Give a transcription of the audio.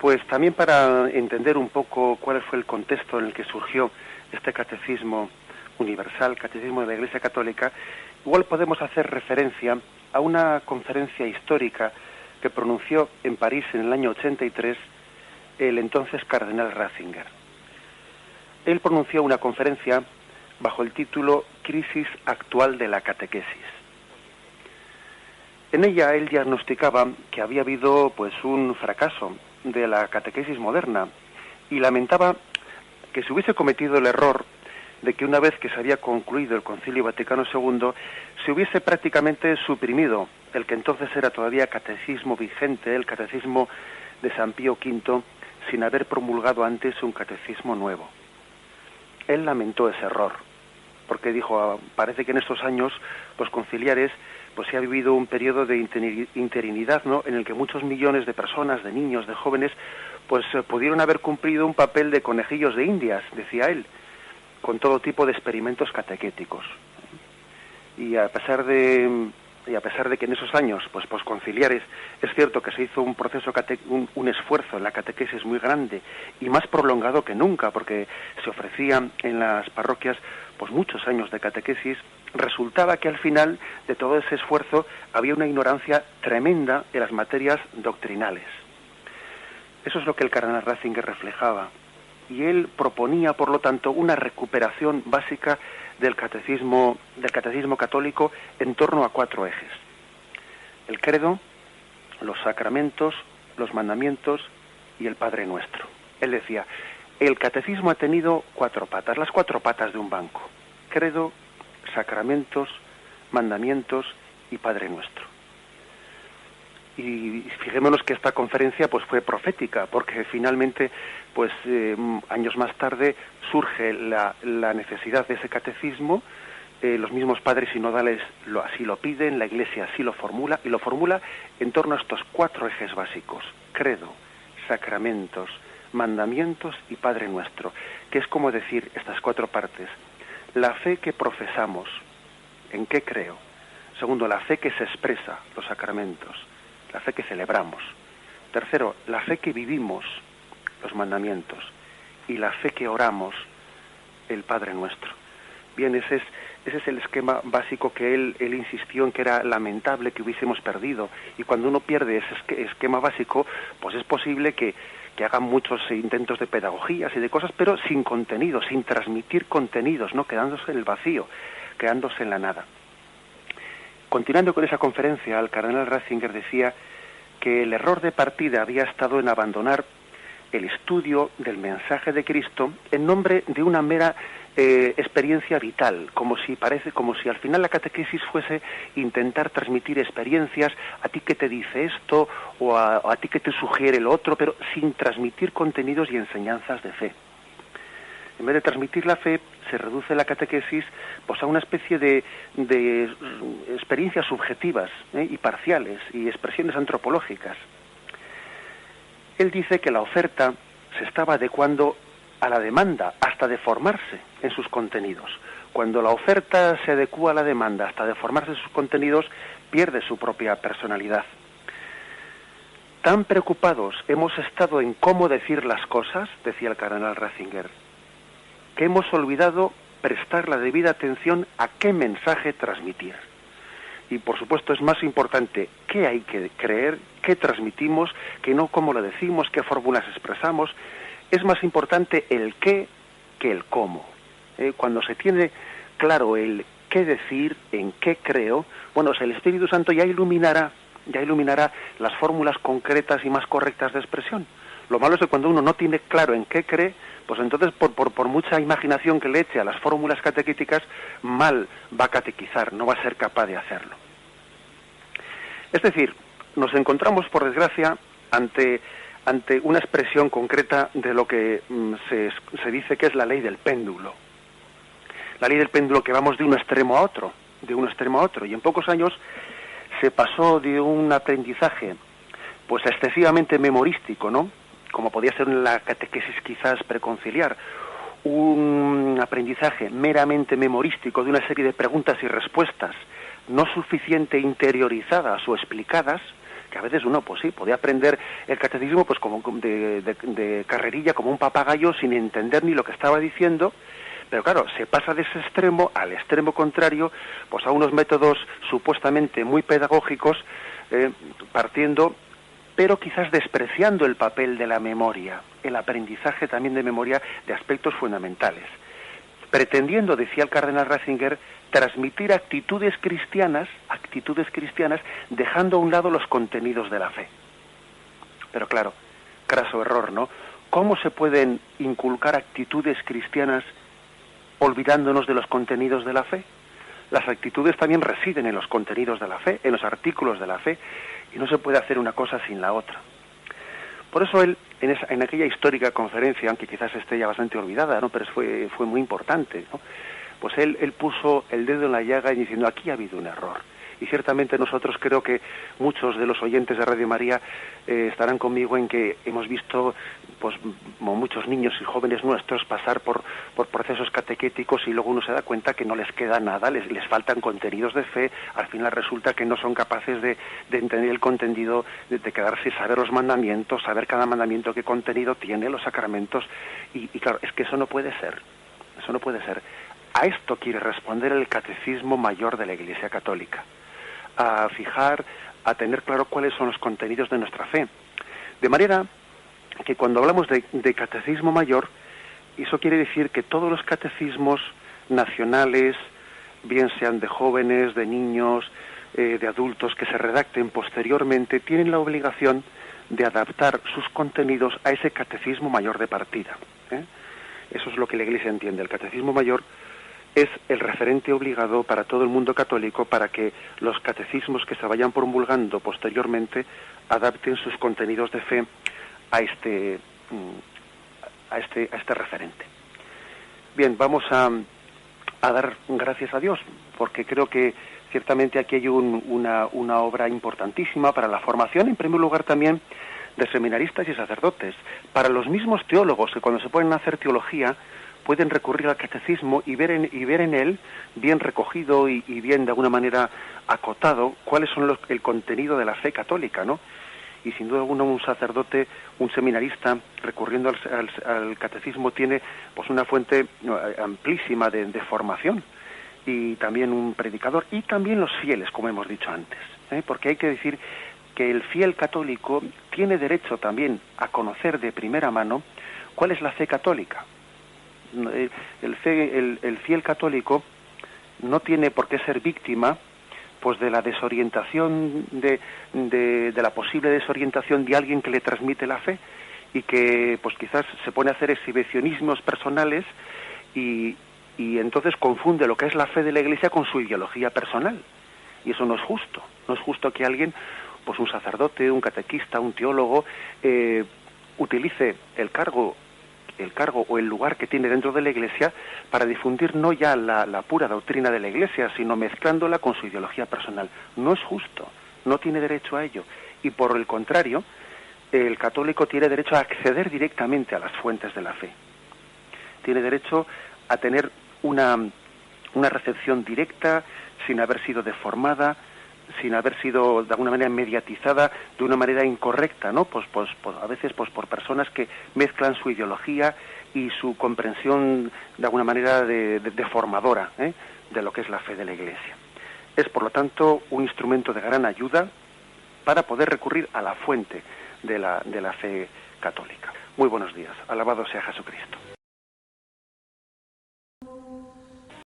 Pues también para entender un poco cuál fue el contexto en el que surgió este catecismo universal, catecismo de la Iglesia Católica, igual podemos hacer referencia a una conferencia histórica que pronunció en París en el año 83 el entonces cardenal Ratzinger. Él pronunció una conferencia bajo el título Crisis actual de la catequesis. En ella él diagnosticaba que había habido pues un fracaso de la catequesis moderna y lamentaba que se hubiese cometido el error de que una vez que se había concluido el Concilio Vaticano II se hubiese prácticamente suprimido el que entonces era todavía catecismo vigente, el catecismo de San Pío V, sin haber promulgado antes un catecismo nuevo. Él lamentó ese error, porque dijo, parece que en estos años pues conciliares pues se ha vivido un periodo de interinidad, ¿no?, en el que muchos millones de personas, de niños, de jóvenes, pues pudieron haber cumplido un papel de conejillos de indias, decía él, con todo tipo de experimentos catequéticos. Y a pesar de que en esos años, pues conciliares, es cierto que se hizo un proceso, un esfuerzo en la catequesis muy grande y más prolongado que nunca, porque se ofrecían en las parroquias pues muchos años de catequesis, resultaba que al final de todo ese esfuerzo había una ignorancia tremenda de las materias doctrinales. Eso es lo que el cardenal Ratzinger reflejaba. Y él proponía, por lo tanto, una recuperación básica del catecismo católico en torno a 4 ejes: el credo, los sacramentos, los mandamientos y el Padre Nuestro. Él decía, el catecismo ha tenido 4 patas, las 4 patas de un banco: credo, sacramentos, mandamientos y Padre Nuestro. Y fijémonos que esta conferencia pues fue profética, porque finalmente pues años más tarde surge la necesidad de ese catecismo. Los mismos padres sinodales así lo piden, la Iglesia así lo formula, y lo formula en torno a estos 4 ejes básicos: credo, sacramentos, mandamientos y Padre Nuestro, que es como decir estas 4 partes: la fe que profesamos, ¿en qué creo? Segundo, la fe que se expresa, los sacramentos; la fe que celebramos. Tercero, la fe que vivimos, los mandamientos; y la fe que oramos, el Padre Nuestro. Bien, ese es el esquema básico que él insistió en que era lamentable que hubiésemos perdido. Y cuando uno pierde ese esquema básico, pues es posible que hagan muchos intentos de pedagogías y de cosas, pero sin contenido, sin transmitir contenidos, ¿no?, quedándose en el vacío, quedándose en la nada. Continuando con esa conferencia, el cardenal Ratzinger decía que el error de partida había estado en abandonar el estudio del mensaje de Cristo en nombre de una mera experiencia vital, como si al final la catequesis fuese intentar transmitir experiencias, a ti que te dice esto o a ti que te sugiere lo otro, pero sin transmitir contenidos y enseñanzas de fe. En vez de transmitir la fe, se reduce la catequesis pues a una especie de experiencias subjetivas y parciales y expresiones antropológicas. Él dice que la oferta se estaba adecuando a la demanda hasta deformarse en sus contenidos. Cuando la oferta se adecua a la demanda hasta deformarse en sus contenidos, pierde su propia personalidad. Tan preocupados hemos estado en cómo decir las cosas, decía el cardenal Ratzinger, que hemos olvidado prestar la debida atención a qué mensaje transmitir. Y por supuesto es más importante qué hay que creer, qué transmitimos, que no cómo lo decimos, qué fórmulas expresamos. Es más importante el qué que el cómo. Cuando se tiene claro el qué decir, en qué creo, bueno, el Espíritu Santo ya iluminará las fórmulas concretas y más correctas de expresión. Lo malo es que cuando uno no tiene claro en qué cree, pues entonces por mucha imaginación que le eche a las fórmulas catequéticas, mal va a catequizar, no va a ser capaz de hacerlo. Es decir, nos encontramos, por desgracia, ante una expresión concreta de lo que se dice que es la ley del péndulo. La ley del péndulo, que vamos de un extremo a otro, y en pocos años se pasó de un aprendizaje pues excesivamente memorístico, ¿no?, como podía ser en la catequesis quizás preconciliar, un aprendizaje meramente memorístico de una serie de preguntas y respuestas no suficiente interiorizadas o explicadas, que a veces uno, pues sí, podía aprender el catecismo pues como de carrerilla, como un papagayo, sin entender ni lo que estaba diciendo, pero claro, se pasa de ese extremo al extremo contrario, pues a unos métodos supuestamente muy pedagógicos, partiendo, pero quizás despreciando el papel de la memoria, el aprendizaje también de memoria de aspectos fundamentales, pretendiendo, decía el cardenal Ratzinger, transmitir actitudes cristianas, dejando a un lado los contenidos de la fe. Pero claro, craso error, ¿no? ¿Cómo se pueden inculcar actitudes cristianas olvidándonos de los contenidos de la fe? Las actitudes también residen en los contenidos de la fe, en los artículos de la fe, y no se puede hacer una cosa sin la otra. Por eso él, en aquella histórica conferencia, aunque quizás esté ya bastante olvidada, ¿no?, pero fue muy importante, ¿no?, pues él puso el dedo en la llaga y diciendo, aquí ha habido un error. Y ciertamente nosotros, creo que muchos de los oyentes de Radio María estarán conmigo en que hemos visto, pues, como muchos niños y jóvenes nuestros pasar por procesos catequéticos, y luego uno se da cuenta que no les queda nada, les faltan contenidos de fe. Al final resulta que no son capaces de entender el contenido, de quedarse y saber los mandamientos, saber cada mandamiento qué contenido tiene, los sacramentos, y claro, es que eso no puede ser. A esto quiere responder el Catecismo Mayor de la Iglesia Católica, a tener claro cuáles son los contenidos de nuestra fe. De manera que cuando hablamos de Catecismo Mayor, eso quiere decir que todos los catecismos nacionales, bien sean de jóvenes, de niños, de adultos, que se redacten posteriormente, tienen la obligación de adaptar sus contenidos a ese Catecismo Mayor de partida. Eso es lo que la Iglesia entiende. El Catecismo Mayor es el referente obligado para todo el mundo católico, para que los catecismos que se vayan promulgando posteriormente adapten sus contenidos de fe a este referente. Bien, vamos a dar gracias a Dios, porque creo que ciertamente aquí hay una obra importantísima para la formación, en primer lugar también, de seminaristas y sacerdotes, para los mismos teólogos, que cuando se ponen a hacer teología pueden recurrir al catecismo y ver en él, bien recogido y bien de alguna manera acotado, cuáles son el contenido de la fe católica, ¿no? Y sin duda alguna un sacerdote, un seminarista, recurriendo al catecismo, tiene pues una fuente amplísima de formación, y también un predicador, y también los fieles, como hemos dicho antes, porque hay que decir que el fiel católico tiene derecho también a conocer de primera mano cuál es la fe católica. El fiel católico no tiene por qué ser víctima pues de la desorientación, de la posible desorientación de alguien que le transmite la fe, y que pues quizás se pone a hacer exhibicionismos personales y entonces confunde lo que es la fe de la Iglesia con su ideología personal, y eso no es justo. No es justo que alguien, pues un sacerdote, un catequista, un teólogo, utilice el cargo o el lugar que tiene dentro de la Iglesia para difundir no ya la pura doctrina de la Iglesia, sino mezclándola con su ideología personal. No es justo, no tiene derecho a ello. Y por el contrario, el católico tiene derecho a acceder directamente a las fuentes de la fe. Tiene derecho a tener una recepción directa, sin haber sido deformada, sin haber sido de alguna manera mediatizada de una manera incorrecta, ¿no? Pues a veces pues por personas que mezclan su ideología y su comprensión de alguna manera deformadora de lo que es la fe de la Iglesia. Es por lo tanto un instrumento de gran ayuda para poder recurrir a la fuente de la fe católica. Muy buenos días. Alabado sea Jesucristo.